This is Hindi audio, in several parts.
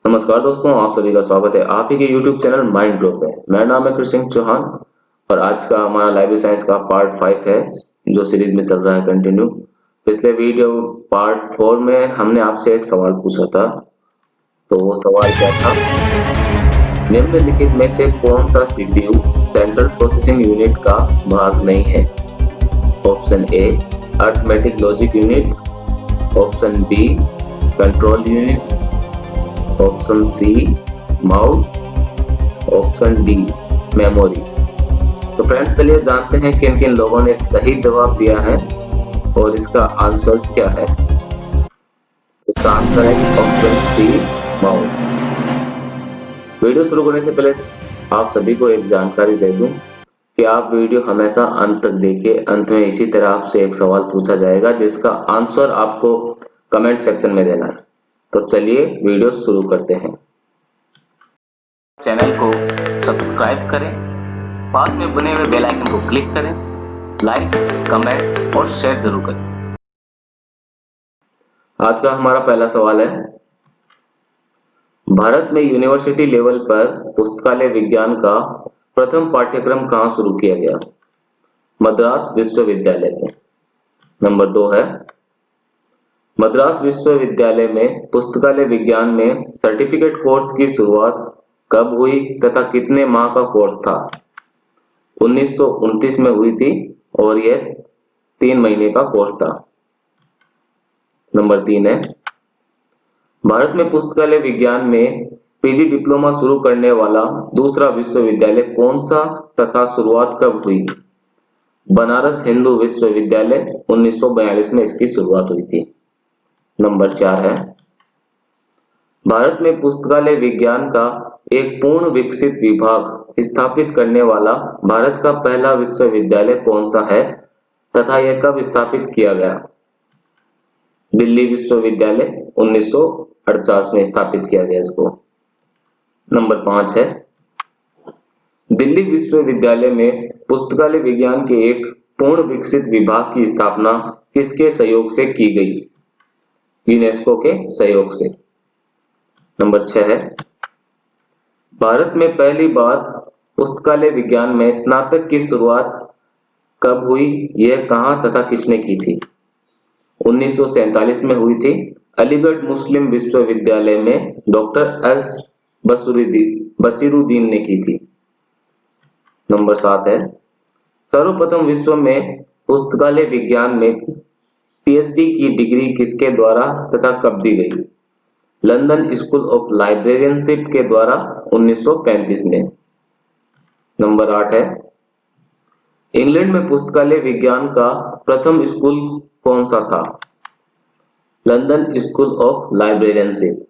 नमस्कार दोस्तों, आप सभी का स्वागत है आप ही के YouTube चैनल माइंड ग्रो पे। मेरा नाम है कृष्ण सिंह चौहान और आज का हमारा लाइब्रेरी साइंस का पार्ट 5 है जो सीरीज में चल रहा है कंटिन्यू। पिछले वीडियो पार्ट 4 में हमने आपसे एक सवाल पूछा था। तो वो सवाल क्या था? निम्नलिखित में से कौन सा CPU सेंट्रल प्रोसेसिंग यूनिट का भाग नहीं है? Option A arithmetic logic unit, option B control unit, option C mouse, option D memory. तो फ्रेंड्स चलिए जानते हैं किन किन लोगों ने सही जवाब दिया है और इसका आंसर क्या है। इसका आंसर है ऑप्शन सी माउस। वीडियो शुरू करने से पहले आप सभी को एक जानकारी दे दूं कि आप वीडियो हमेशा अंत तक देखिए। अंत में इसी तरह आपसे एक सवाल पूछा जाएगा जिसका आंसर आपको कमेंट सेक्शन में देना है। तो चलिए वीडियो शुरू करते हैं। चैनल को सब्सक्राइब करें, पास में बने हुए बेल आइकन को क्लिक करें, लाइक, कमेंट और शेयर जरूर करें। आज का हमारा पहला सवाल है, भारत में यूनिवर्सिटी लेवल पर पुस्तकालय विज्ञान का प्रथम पाठ्यक्रम कहाँ शुरू किया गया? मद्रास विश्वविद्यालय में। नंबर 2 है, मद्रास विश्वविद्यालय में पुस्तकालय विज्ञान में सर्टिफिकेट कोर्स की शुरुआत कब हुई तथा कितने माह का कोर्स था? 1929 में हुई थी और यह 3 महीने का कोर्स था। नंबर 3 है, भारत में पुस्तकालय विज्ञान में पीजी डिप्लोमा शुरू करने वाला दूसरा विश्वविद्यालय कौन सा तथा शुरुआत कब हुई? बनारस हिंदू विश्वविद्यालय, 1942 में इसकी शुरुआत हुई थी। नंबर 4 है, भारत में पुस्तकालय विज्ञान का एक पूर्ण विकसित विभाग स्थापित करने वाला भारत का पहला विश्वविद्यालय कौन सा है तथा यह कब स्थापित किया गया? दिल्ली विश्वविद्यालय, 1948 में स्थापित किया गया इसको। नंबर 5 है, दिल्ली विश्वविद्यालय में पुस्तकालय विज्ञान के एक पूर्ण विकसित विभाग की स्थापना किसके सहयोग से की गई? यूनेस्को के सहयोग से। नंबर 6 है, भारत में पहली बार पुस्तकालय विज्ञान में स्नातक की शुरुआत कब हुई? यह कहां तथा किसने की थी? 1947 में हुई थी। अलीगढ़ मुस्लिम विश्वविद्यालय में डॉक्टर एस बसीरुद्दीन ने की थी। नंबर 7 है, सर्वप्रथम विश्व में पुस्तकालय विज्ञान में पीएचडी की डिग्री किसके द्वारा तथा कब दी गई? लंदन स्कूल ऑफ लाइब्रेरियनशिप के द्वारा 1935 में। नंबर 8 है, इंग्लैंड में पुस्तकालय विज्ञान का प्रथम स्कूल कौन सा था? London school of librarianship.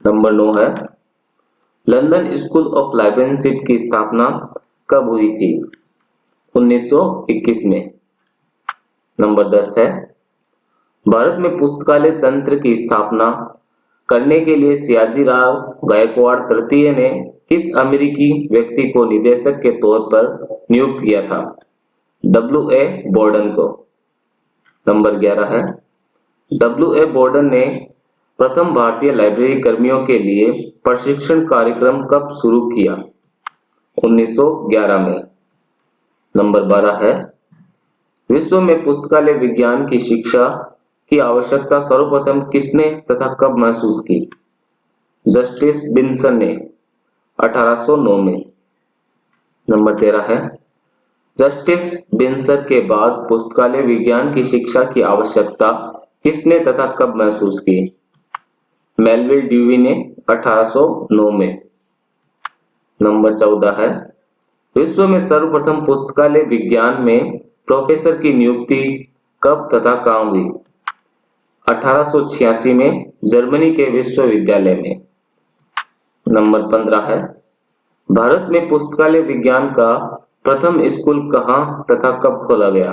Number 9 है, लंदन स्कूल ऑफ लाइब्रेरियनशिप की स्थापना कब हुई थी? 1921 में। नंबर 10 है, भारत में पुस्तकालय तंत्र की स्थापना करने के लिए सयाजीराव गायकवाड़ तृतीय ने किस अमेरिकी व्यक्ति को निदेशक के तौर पर नियुक्त किया था? W.A. बोर्डन को। नंबर 11 है, W.A. बोर्डन ने प्रथम भारतीय लाइब्रेरी कर्मियों के लिए प्रशिक्षण कार्यक्रम कब शुरू किया? 1911 में। नंबर 12 है, विश्व में पुस्तकालय विज्ञान की शिक्षा की आवश्यकता सर्वप्रथम किसने तथा कब महसूस की? जस्टिस बिन्सन ने 1809 में। नंबर 13 है, जस्टिस बिन्सन के बाद पुस्तकालय विज्ञान की शिक्षा की आवश्यकता किसने तथा कब महसूस की? मेलविल ड्यूवी ने 1809 में। नंबर 14 है, विश्व में सर्वप्रथम पुस्तकालय विज्ञान में प्रोफेसर की नियुक्ति कब तथा कहाँ हुई? 1886 में जर्मनी के विश्वविद्यालय में। नंबर 15 है, भारत में पुस्तकालय विज्ञान का प्रथम स्कूल कहाँ तथा कब खोला गया?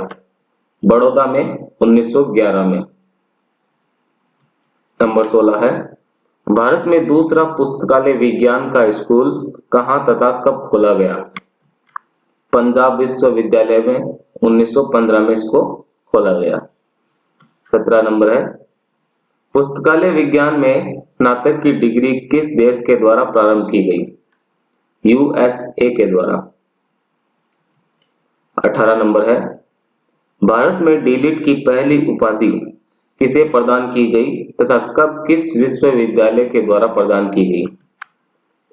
बड़ौदा में, 1911 में। नंबर 16 है, भारत में दूसरा पुस्तकालय विज्ञान का स्कूल कहाँ तथा कब खोला गया? पंजाब विश्वविद्यालय में, 1915 में इसको खोला गया। 17 नंबर है, पुस्तकालय विज्ञान में स्नातक की डिग्री किस देश के द्वारा प्रारंभ की गई? यूएसए के द्वारा। 18 नंबर है, भारत में डीलिट की पहली उपाधि किसे प्रदान की गई तथा कब किस विश्वविद्यालय के द्वारा प्रदान की गई?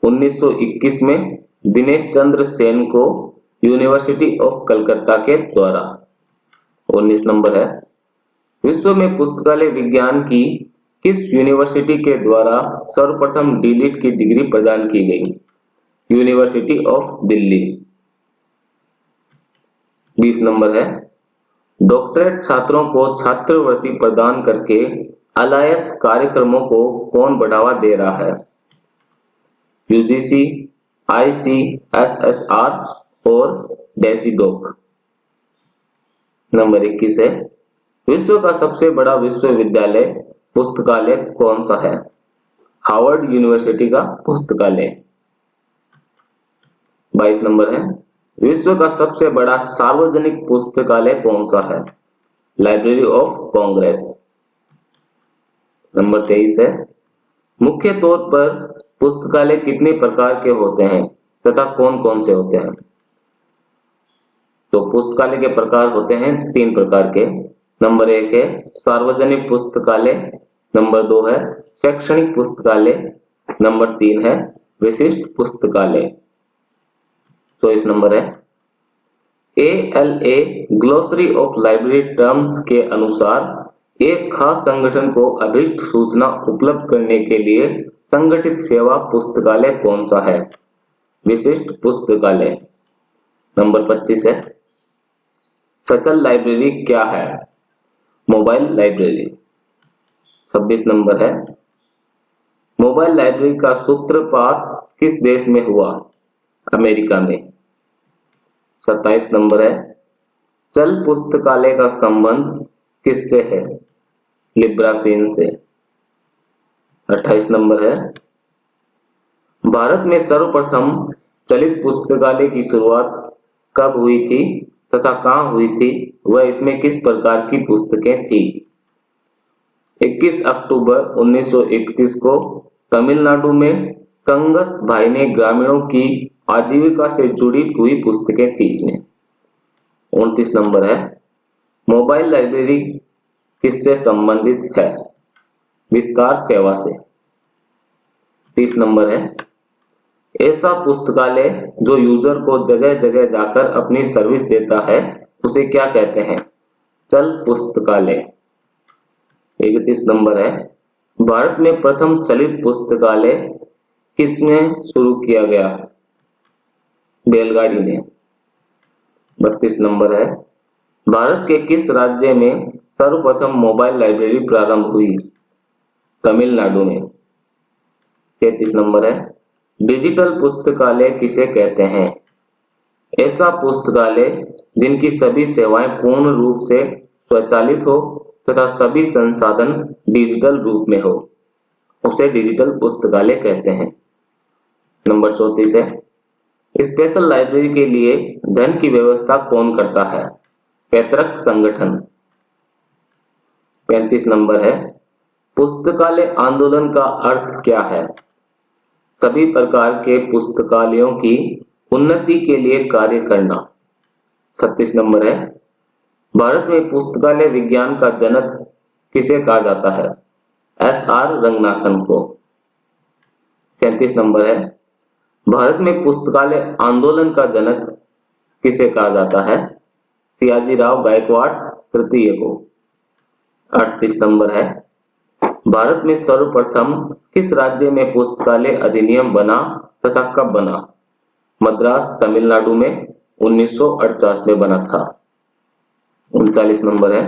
1921 में दिनेश चंद्र सेन को यूनिवर्सिटी ऑफ कलकत्ता के द्वारा। 19 नंबर है, विश्व में पुस्तकालय विज्ञान की किस यूनिवर्सिटी के द्वारा सर्वप्रथम डीलिट की डिग्री प्रदान की गई? University of Delhi. 20 नंबर है, डॉक्टरेट छात्रों को छात्रवृत्ति प्रदान करके अलायंस कार्यक्रमों को कौन बढ़ावा दे रहा है? यूजीसी, आईसीएसएसआर और डेसिडोक। नंबर 21 है, विश्व का सबसे बड़ा विश्वविद्यालय पुस्तकालय कौन सा है? हार्वर्ड यूनिवर्सिटी का पुस्तकालय। 22 नंबर है, विश्व का सबसे बड़ा सार्वजनिक पुस्तकालय कौन सा है? Library of Congress. नंबर 23 है, मुख्य तौर पर पुस्तकालय कितने प्रकार के होते हैं तथा कौन कौन से होते हैं? तो पुस्तकालय के प्रकार होते हैं 3 प्रकार के। नंबर 1 है सार्वजनिक पुस्तकालय, नंबर 2 है शैक्षणिक पुस्तकालय, नंबर 3 है विशिष्ट पुस्तकालय। 24 नंबर है, ALA glossary of library terms के अनुसार एक खास संगठन को अभीष्ट सूचना उपलब्ध करने के लिए संगठित सेवा पुस्तकालय कौन सा है? विशिष्ट पुस्तकालय। नंबर 25 है, सचल लाइब्रेरी क्या है? Mobile library. 26 नंबर है, मोबाइल लाइब्रेरी का सूत्रपात किस देश में हुआ? अमेरिका में। 27 नंबर है, चल पुस्तकालय का संबंध किससे है? लिब्रासीन से। 28 नंबर है, भारत में सर्वप्रथम चलित पुस्तकालय की शुरुआत कब हुई थी तथा कहां हुई थी, वह इसमें किस प्रकार की पुस्तकें थी? 21 अक्टूबर 1931 को तमिलनाडु में कंगस्त भाई ने ग्रामीणों की आजीविका से जुड़ी हुई पुस्तकें थी इसमें। 29 नंबर है, मोबाइल लाइब्रेरी किससे संबंधित है? विस्तार सेवा से। 30 नंबर है, ऐसा पुस्तकालय जो यूजर को जगह जगह जाकर अपनी सर्विस देता है उसे क्या कहते हैं? चल पुस्तकालय। 31 नंबर है, भारत में प्रथम चलित पुस्तकालय किसने शुरू किया गया? बैलगाड़ी ने। 32 नंबर है, भारत के किस राज्य में सर्वप्रथम मोबाइल लाइब्रेरी प्रारंभ हुई? तमिलनाडु में। 33 नंबर है, डिजिटल पुस्तकालय किसे कहते हैं? ऐसा पुस्तकालय जिनकी सभी सेवाएं पूर्ण रूप से स्वचालित हो तथा सभी संसाधन डिजिटल रूप में हो, उसे डिजिटल पुस्तकालय कहते हैं। नंबर 34 है, स्पेशल लाइब्रेरी के लिए धन की व्यवस्था कौन करता है? पैतृक संगठन। 35 नंबर है, पुस्तकालय आंदोलन का अर्थ क्या है? सभी प्रकार के पुस्तकालयों की उन्नति के लिए कार्य करना। 36 नंबर है, भारत में पुस्तकालय विज्ञान का जनक किसे कहा जाता है? SR रंगनाथन को। 37 नंबर है, भारत में पुस्तकालय आंदोलन का जनक किसे कहा जाता है? सियाजीराव गायकवाड़ तृतीय को। 38 नंबर है, भारत में सर्वप्रथम किस राज्य में पुस्तकालय अधिनियम बना तथा कब बना? मद्रास तमिलनाडु में 1948 में बना था। 39 नंबर है,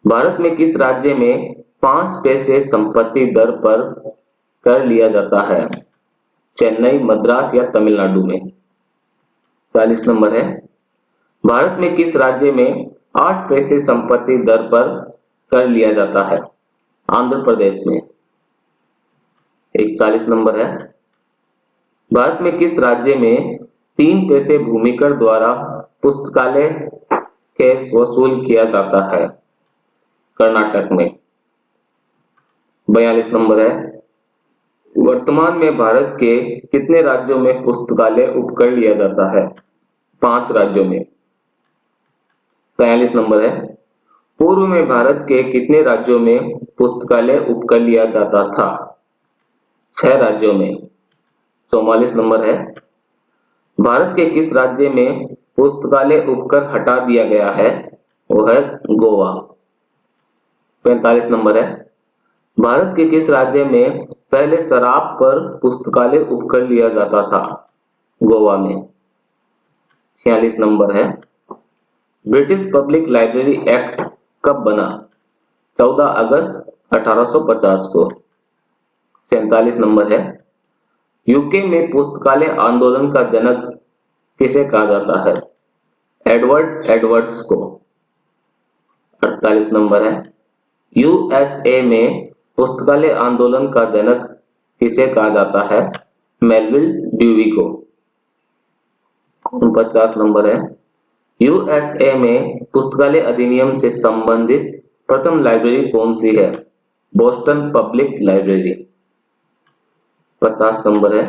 भारत में किस राज्य में 5 पैसे संपत्ति दर पर कर लिया जाता है? चेन्नई, मद्रास या तमिलनाडु में। 40 नंबर है, भारत में किस राज्य में 8 पैसे संपत्ति दर पर कर लिया जाता है? आंध्र प्रदेश में। 41 नंबर है, भारत में किस राज्य में 3 पैसे भूमिकर द्वारा पुस्तकालय कैश वसूल किया जाता है? कर्नाटक में। 42 नंबर है, वर्तमान में भारत के कितने राज्यों में पुस्तकालय उपकर लिया जाता है? 5 राज्यों में। 43 नंबर है, पूर्व में भारत के कितने राज्यों में पुस्तकालय उपकर लिया जाता था? 6 राज्यों में। 44 नंबर है, भारत के किस राज्य में पुस्तकालय उपकर हटा दिया गया है? वो है गोवा। 45 नंबर है, भारत के किस राज्य में पहले शराब पर पुस्तकालय उपकर लिया जाता था? गोवा में। 46 नंबर है, ब्रिटिश पब्लिक लाइब्रेरी एक्ट कब बना? 14 अगस्त 1850 को। 47 नंबर है, यूके में पुस्तकालय आंदोलन का जनक किसे कहा जाता है? एडवर्ड एडवर्ड्स को। 48 नंबर है, यूएसए में पुस्तकालय आंदोलन का जनक किसे कहा जाता है? मेलविल ड्यूवी को। 49 नंबर है, यूएसए में पुस्तकालय अधिनियम से संबंधित प्रथम लाइब्रेरी कौन सी है? Boston public library. 50 नंबर है,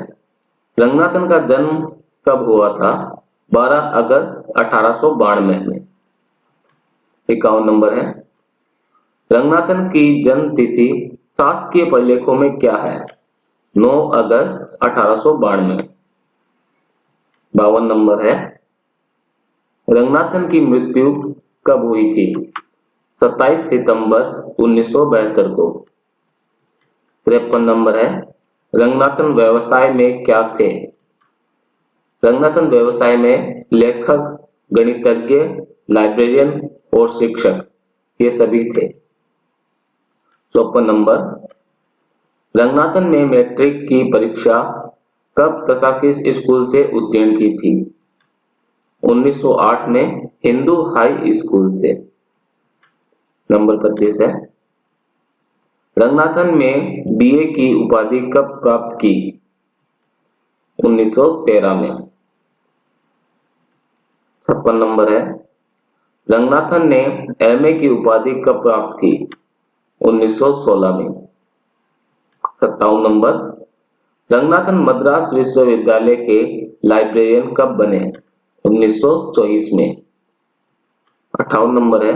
रंगनाथन का जन्म कब हुआ था? 12 अगस्त 1892 में। 51 नंबर है, रंगनाथन की जन्म तिथि शासकीय परिलेखों में क्या है? 9 अगस्त 1892। 52 नंबर है, रंगनाथन की मृत्यु कब हुई थी? 27 सितंबर 1972 को। 53 नंबर है, रंगनाथन व्यवसाय में क्या थे? रंगनाथन व्यवसाय में लेखक, गणितज्ञ, लाइब्रेरियन और शिक्षक, ये सभी थे। 54 नंबर, रंगनाथन ने मैट्रिक की परीक्षा कब तथा किस स्कूल से उत्तीर्ण की थी? 1908 में हिंदू हाई स्कूल से। नंबर 25 है, रंगनाथन ने बीए की उपाधि कब प्राप्त की? 1913 में। 56 नंबर है, रंगनाथन ने एमए की उपाधि कब प्राप्त की? 1916 में। 57 नंबर, रंगनाथन मद्रास विश्वविद्यालय के लाइब्रेरियन कब बने? 1924 में। 58 नंबर है,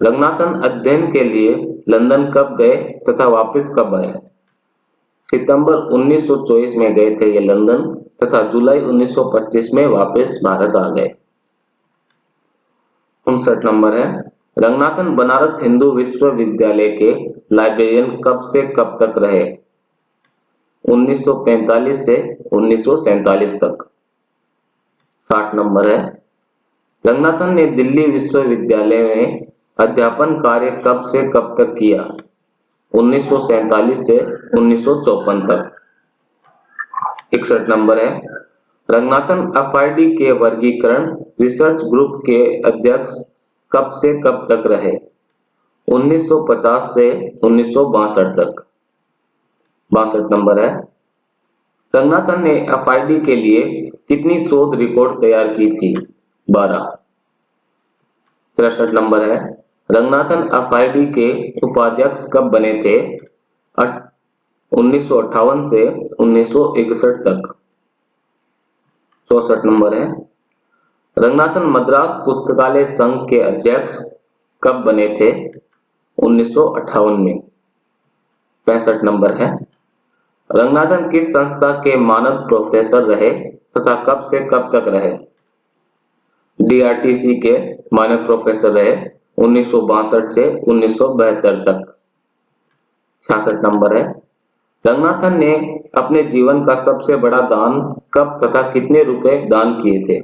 रंगनाथन अध्ययन के लिए लंदन कब गए तथा वापस कब आए? सितंबर 1924 में गए थे ये लंदन तथा जुलाई 1925 में वापस भारत आ गए। 59 नंबर है, रंगनाथन बनारस हिंदू विश्वविद्यालय के लाइब्रेरियन कब से कब तक रहे? 1945 से 1947 तक। 60 नंबर है, रंगनाथन ने दिल्ली विश्वविद्यालय में अध्यापन कार्य कब से कब तक किया? 1947 से 1954 तक। 61 नंबर है, रंगनाथन एफआईडी के वर्गीकरण रिसर्च ग्रुप के अध्यक्ष कब से कब तक रहे? 1950 से 1962 तक। 62 नंबर है, रंगनाथन ने एफआईडी के लिए कितनी शोध रिपोर्ट तैयार की थी? 12। 63 नंबर है, रंगनाथन एफआईडी के उपाध्यक्ष कब बने थे? 1958 से 1961 तक। 64 नंबर है, रंगनाथन मद्रास पुस्तकालय संघ के अध्यक्ष कब बने थे? 1958 में। 65 नंबर है, रंगनाथन किस संस्था के मानद प्रोफेसर रहे तथा कब से कब तक रहे? डीआरटीसी के मानद प्रोफेसर रहे 1962 से 1972 तक। 66 नंबर है, रंगनाथन ने अपने जीवन का सबसे बड़ा दान कब तथा कितने रुपए दान किए थे?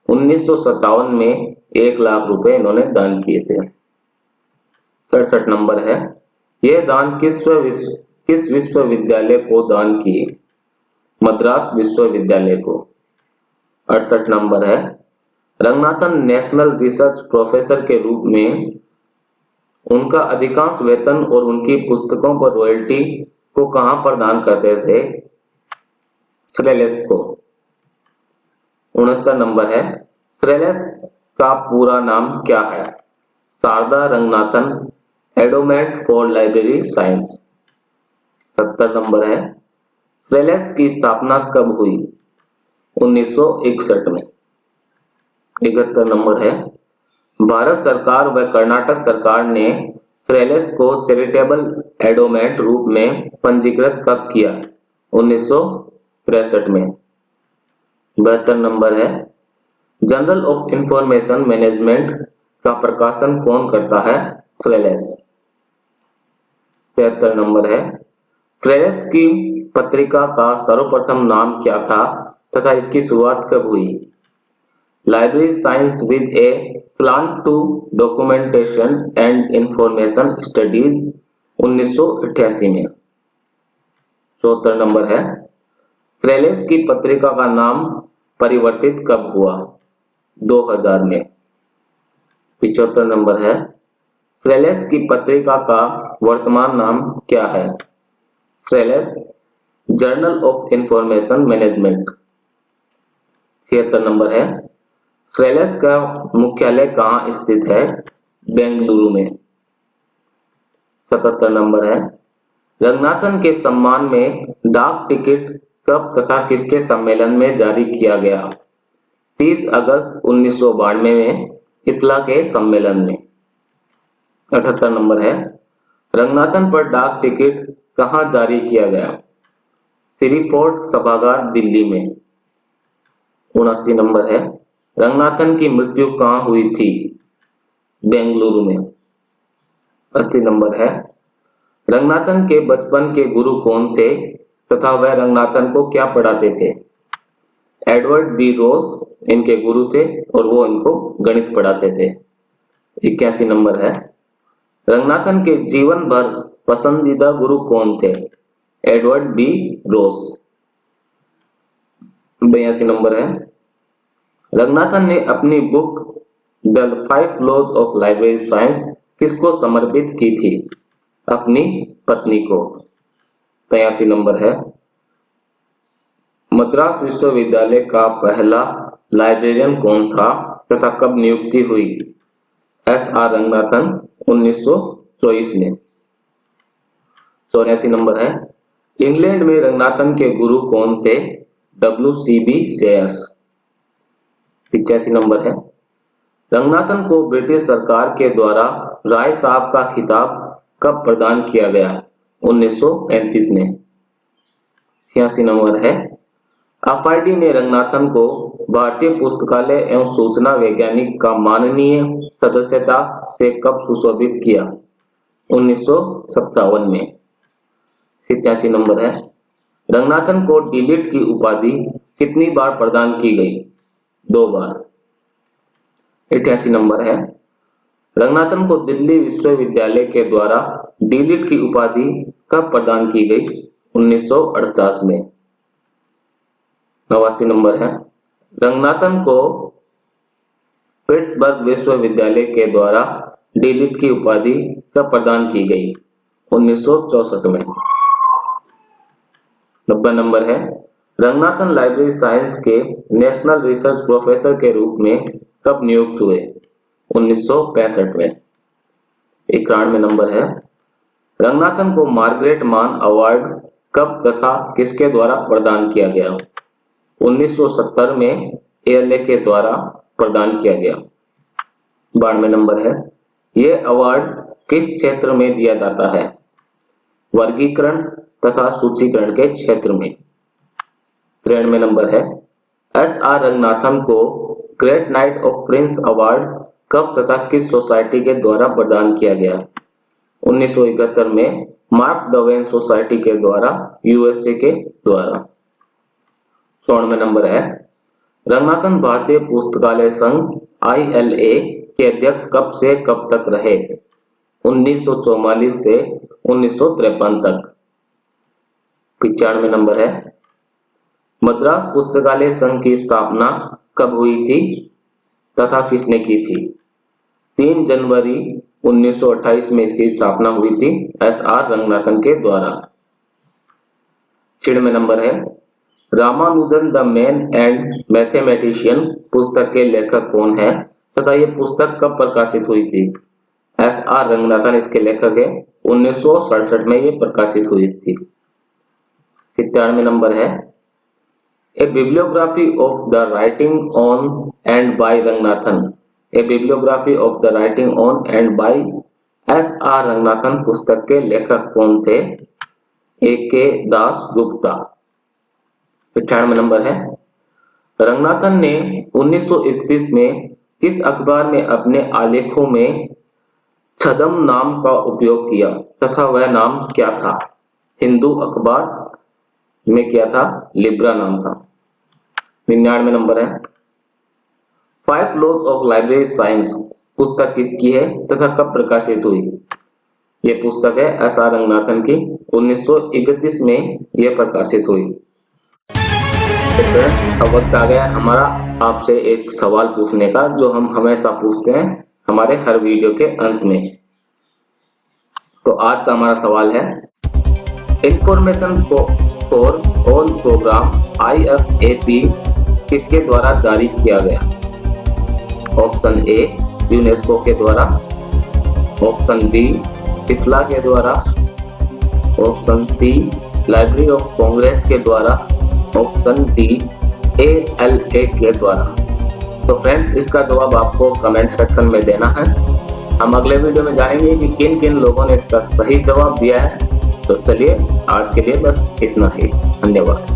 1957 में 1 लाख रुपए इन्होंने दान किए थे। 67 नंबर है, यह दान किस विश्वविद्यालय को दान किए? मद्रास विश्वविद्यालय को। 68 नंबर है, रंगनाथन नेशनल रिसर्च प्रोफेसर के रूप में उनका अधिकांश वेतन और उनकी पुस्तकों पर रॉयल्टी को कहां प्रदान करते थे? श्रेलेस को। 69 नंबर है, श्रेलेस का पूरा नाम क्या है? Sarada Ranganathan endowment for library science. 70 नंबर है, सेलेस की स्थापना कब हुई? 1961 में। 71 नंबर है, भारत सरकार व कर्नाटक सरकार ने सेलेस को चैरिटेबल एडोमेंट रूप में पंजीकृत कब किया? 1963 में। 72 नंबर है, जर्नल ऑफ इंफॉर्मेशन मैनेजमेंट का प्रकाशन कौन करता है? सेलेस। 73 नंबर है, सेलेस की पत्रिका का सर्वप्रथम नाम क्या था तथा इसकी शुरुआत कब हुई? Library science with a slant to documentation and information studies, 1988 में। 74 नंबर है, सेलेस की पत्रिका का नाम परिवर्तित कब हुआ? 2000 में। 75 नंबर है, सेलेस की पत्रिका का वर्तमान नाम क्या है? SRELS journal of information management. 76 नंबर है, सेलेस का मुख्यालय कहाँ स्थित है? बेंगलुरु में। 77 नंबर है, रंगनाथन के सम्मान में डाक टिकट कब तथा किसके सम्मेलन में जारी किया गया? 30 अगस्त 1992 में इतला के सम्मेलन में। 78 नंबर है, रंगनाथन पर डाक टिकट कहाँ जारी किया गया? श्री फोर्ट सभागार, दिल्ली में। 79 नंबर है, रंगनाथन की मृत्यु कहाँ हुई थी? बेंगलुरु में। 80 नंबर है, रंगनाथन के बचपन के गुरु कौन थे तथा वह रंगनाथन को क्या पढ़ाते थे? एडवर्ड बी रोस इनके गुरु थे और वो इनको गणित पढ़ाते थे। 81 नंबर है, रंगनाथन के जीवन भर पसंदीदा गुरु कौन थे? एडवर्ड बी रोस। 82 नंबर है, रंगनाथन ने अपनी book the 5 laws of library science किसको समर्पित की थी? अपनी पत्नी को। 83 नंबर है, मद्रास विश्वविद्यालय का पहला लाइब्रेरियन कौन था तथा कब नियुक्ति हुई? एस आर रंगनाथन, 1924 में। 84 नंबर है, इंग्लैंड में रंगनाथन के गुरु कौन थे? WCB shares. 85 नंबर है, रंगनाथन को ब्रिटिश सरकार के द्वारा राय साहब का खिताब कब प्रदान किया गया? 1935 में। 86 नंबर है, एफआईडी ने रंगनाथन को भारतीय पुस्तकालय एवं सूचना वैज्ञानिक का माननीय सदस्यता से कब सुशोभित किया? 1957 में। 87 नंबर है, रंगनाथन को डीलिट की उपाधि कितनी बार प्रदान की गई? 2 बार। 88 नंबर है, रंगनाथन को दिल्ली विश्वविद्यालय के द्वारा डीलिट की उपाधि कब प्रदान की गई? 1948 में। 89 नंबर है, रंगनाथन को पिट्सबर्ग विश्वविद्यालय के द्वारा डीलिट की उपाधि कब प्रदान की गई? 1964 में। 90 नंबर है, रंगनाथन लाइब्रेरी साइंस के नेशनल रिसर्च प्रोफेसर के रूप में कब नियुक्त हुए? 1965 में। 91 नंबर है, रंगनाथन को मार्गरेट मान अवार्ड कब तथा किसके द्वारा प्रदान किया गया? 1970 में एएलए के द्वारा प्रदान किया गया। 92 नंबर है, यह अवार्ड किस क्षेत्र में दिया जाता है? वर्गीकरण तथा सूचीकरण के क्षेत्र में। 93 नंबर है, एस आर रंगनाथन को great night of Prince award कब तथा किस सोसाइटी के द्वारा प्रदान किया गया? 1971 में मार्क ट्वेन सोसाइटी के द्वारा, यूएसए के द्वारा। 94 नंबर है, रंगनाथन भारतीय पुस्तकालय संघ ILA के अध्यक्ष कब से कब तक रहे? 1944 से 1953 तक। 95 नंबर है, मद्रास पुस्तकालय संघ की स्थापना कब हुई थी तथा किसने की थी? 3 जनवरी 1928 में इसकी स्थापना हुई थी एस आर रंगनाथन के द्वारा। 96 नंबर है, Ramanujan the man and mathematician पुस्तक के लेखक कौन है तथा यह पुस्तक कब प्रकाशित हुई थी? एस आर रंगनाथन इसके लेखक है। 1967 में ये प्रकाशित हुई थी। 97 नंबर है a bibliography of the writing on and by Ranganathan. A bibliography of the writing on and by S R Ranganathan पुस्तक के लेखक कौन थे? ए के दास गुप्ता। 98 नंबर है रंगनाथन ने 1931 में किस अखबार में अपने आलेखों में छद्म नाम का उपयोग किया तथा वह नाम क्या था? हिंदू अखबार में किया था, लिब्रा नाम था। 99 नंबर है five laws of library science पुस्तक किसकी है तथा कब प्रकाशित हुई? ये पुस्तक है एस आर रंगनाथन की। 1931 में यह प्रकाशित हुई। फ्रेंड्स, अब वक्त आ गया हमारा आपसे एक सवाल पूछने का, जो हम हमेशा पूछते हैं हमारे हर वीडियो के अंत में। तो आज का हमारा सवाल है information for all programme IFAP किसके द्वारा जारी किया गया? ऑप्शन ए यूनेस्को के द्वारा, ऑप्शन बी टिफला के द्वारा, option C library of congress के द्वारा, ऑप्शन डी ALA के द्वारा। तो फ्रेंड्स, इसका जवाब आपको कमेंट सेक्शन में देना है। हम अगले वीडियो में जानेंगे कि किन किन लोगों ने इसका सही जवाब दिया है। तो चलिए आज के लिए बस इतना ही। धन्यवाद।